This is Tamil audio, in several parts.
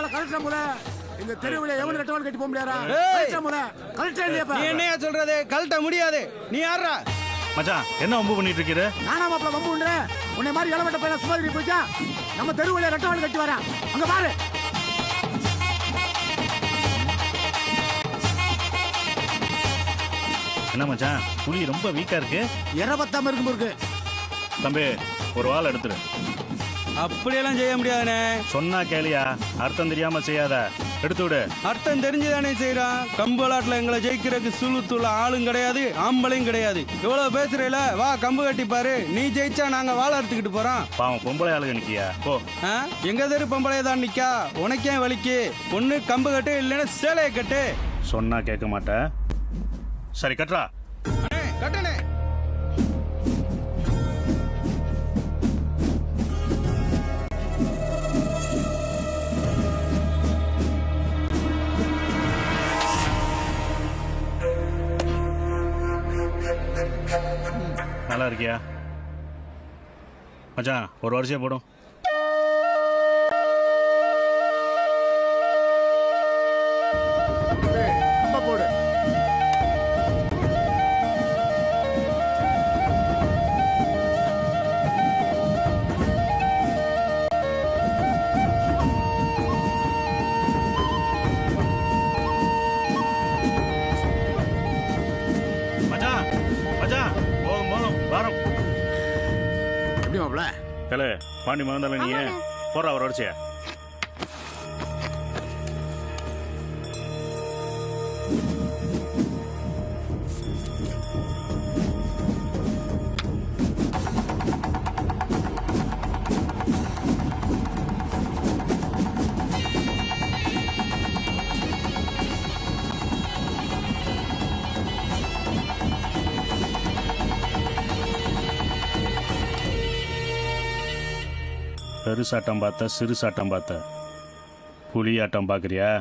வாழ கலெக்டர் முத இந்த தெருவுல எவன் ரெட்டவாள் கட்டி போக முடியாதா? கலெக்டர் முத கலெக்டர் இல்லையா? நீ என்னையா சொல்றது? கழட்ட முடியாது. நீ யாரா மச்சான்? என்ன வம்பு பண்ணிட்டு இருக்கீரு? நானா மாப்பிள வம்பு உண்டு? உன்னை மாதிரி இளவட்ட பையன் சுமாரி போச்சா? நம்ம தெருவுல ரெட்டவாள் கட்டி வரான். அங்க பாரு. என்ன மச்சான் புலி ரொம்ப வீக்கா இருக்கு? எற பத்தாம இருக்கும் இருக்கு. தம்பி ஒரு வாள் எடுத்துரு. அப்படியெல்லாம் செய்ய முடியாதுனே. சொன்னா கேளியா, அர்த்தம் தெரியாம செய்யாத. எடுத்து விடு. அர்த்தம் தெரிஞ்சுதானே செய்யறான். கம்பு விளாட்டுல எங்களை ஜெயிக்கிறதுக்கு சுழுத்துள்ள ஆளும் கிடையாது, ஆம்பளையும் கிடையாது. எவ்வளவு பேசுறீல, வா கம்பு கட்டி பாரு. நீ ஜெயிச்சா நாங்க வாழை அறுத்துக்கிட்டு போறோம். பாவம் பொம்பளை ஆளுங்க நிக்கியா போ. எங்க தெரு பொம்பளைய தான் நிக்கா. உனக்கே வலிக்கு. ஒண்ணு கம்பு கட்டு, இல்லைன்னா சேலையை கட்டு. சொன்னா கேட்க மாட்டேன். சரி கட்டுறா. கட்டுனே. நல்லா இருக்கியா மச்சான்? ஒரு வருஷம் போடும். போடு. மச்சான் மச்சான் போதும் போதும் வாரம். எப்படி மாப்பிள? தல பாண்டி மகந்தால நீ போடுற ஒரு வருஷம். பெருசாட்டம் பார்த்த சிறுசாட்டம் பார்த்த புலியாட்டம் பார்க்குறியா?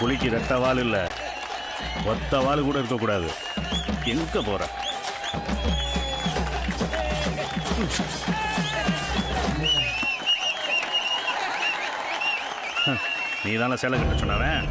புலிக்கு ரெட்ட வால் இல்லை, ஒத்த வால் கூட இருக்கக்கூடாது. எங்க போற? நீ தானே சேலை கட்ட சொன்னவன்.